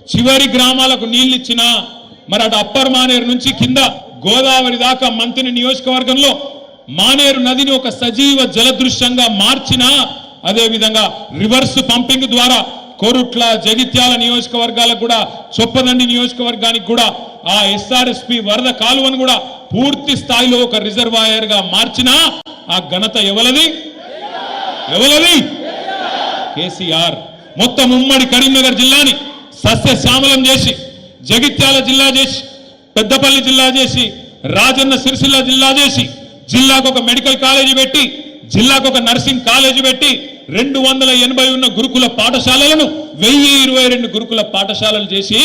చివరి గ్రామాలకు నీళ్లు ఇచ్చినా మరి అటు అప్పర్ మానేరు నుంచి కింద గోదావరి దాకా మంత్రి నియోజకవర్గంలో మానేరు నదిని ఒక సజీవ జలదృశ్యంగా మార్చినా అదే విధంగా రివర్స్ పంపింగ్ ద్వారా కోరుట్ల జగిత్యాల నియోజకవర్గాలకు కూడా చొప్పదండి నియోజకవర్గానికి కూడా ఆ ఎస్ఆర్ఎస్పి వరద కాలువను కూడా పూర్తి స్థాయిలో ఒక రిజర్వాయర్ గా మార్చినా ఆ ఘనత ఎవలది కేసీఆర్. మొత్తం ఉమ్మడి కరీంనగర్ జిల్లాని సస్యశ్యామలం చేసి జగిత్యాల జిల్లా చేసి పెద్దపల్లి జిల్లా చేసి రాజన్న సిరిసిల్ల జిల్లా చేసి జిల్లాకు ఒక మెడికల్ కాలేజీ పెట్టి జిల్లాకు ఒక నర్సింగ్ కాలేజీ పెట్టి 280 ఉన్న గురుకుల పాఠశాలలను 1022 గురుకుల పాఠశాలలు చేసి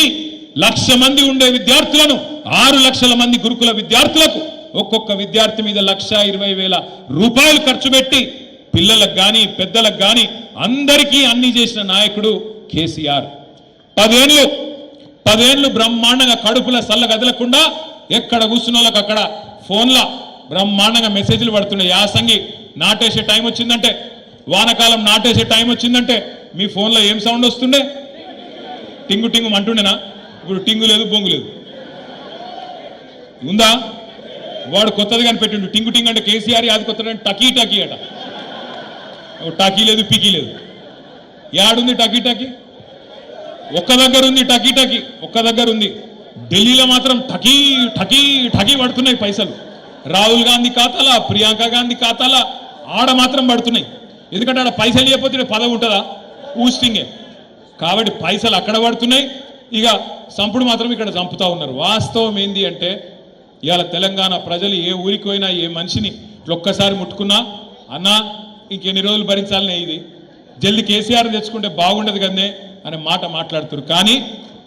1,00,000 మంది ఉండే విద్యార్థులను 6 లక్షల మంది గురుకుల విద్యార్థులకు ఒక్కొక్క విద్యార్థి మీద 1,20,000 రూపాయలు ఖర్చు పెట్టి పిల్లలకు గాని పెద్దలకు గాని అందరికీ అన్ని చేసిన నాయకుడు కేసీఆర్. 10 ఏళ్ళు బ్రహ్మాండంగా కడుపుల సల్ల గదలకుండా ఎక్కడ కూర్చున్న వాళ్ళకి అక్కడ ఫోన్ల బ్రహ్మాండంగా మెసేజ్లు పడుతున్నాయి. యాసంగి నాటేసే టైం వచ్చిందంటే వానకాలం నాటేసే టైం వచ్చిందంటే మీ ఫోన్లో ఏం సౌండ్ వస్తుండే? టింగు టింగు అంటుండేనా? ఇప్పుడు టింగు లేదు బొంగు లేదు ఉందా? వాడు కొత్తది కనిపెట్టిండు టింగు టింగ్ అంటే కేసీఆర్ అది కొత్త టకీ టకీ అట. టకీ లేదు పికీ లేదు. యాడుంది టకీ టకీ? ఒక్క దగ్గర ఉంది టకీ టకీ, ఒక్క దగ్గర ఉంది. ఢిల్లీలో మాత్రం టకీ టకీ టకీ పడుతున్నాయి పైసలు. రాహుల్ గాంధీ ఖాతాలా ప్రియాంక గాంధీ ఖాతాలా ఆడ మాత్రం పడుతున్నాయి. ఎందుకంటే ఆడ పైసలు ఇవ్వకపోతే పదవి ఉంటుందా? ఊస్టింగే. కాబట్టి పైసలు అక్కడ పడుతున్నాయి, ఇక సంపుడు మాత్రం ఇక్కడ చంపుతా ఉన్నారు. వాస్తవం ఏంది అంటే ఇవాళ తెలంగాణ ప్రజలు ఏ ఊరికి పోయినా ఏ మనిషిని ఒక్కసారి ముట్టుకున్నా అన్నా ఇంకెన్ని రోజులు భరించాలనే ఇది జల్ది కేసీఆర్ తెచ్చుకుంటే బాగుండదు కదనే అనే మాట మాట్లాడుతున్నారు. కానీ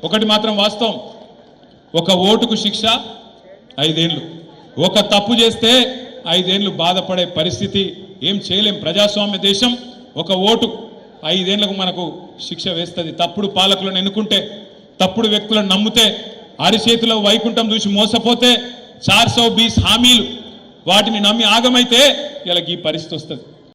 ఒకటి మాత్రం వాస్తవం, ఒక ఓటుకు శిక్ష 5 ఏళ్ళు, ఒక తప్పు చేస్తే 5 ఏళ్ళు బాధపడే పరిస్థితి. ఏం చేయలేం. ప్రజాస్వామ్య దేశం. ఒక ఓటు 5 ఏళ్లకు మనకు శిక్ష వేస్తుంది. తప్పుడు పాలకులను ఎన్నుకుంటే, తప్పుడు వ్యక్తులను నమ్మితే, అరిచేతిలో వైకుంఠం చూసి మోసపోతే, 420 హామీలు వాటిని నమ్మి ఆగమైతే ఇలా ఈ పరిస్థితి వస్తుంది.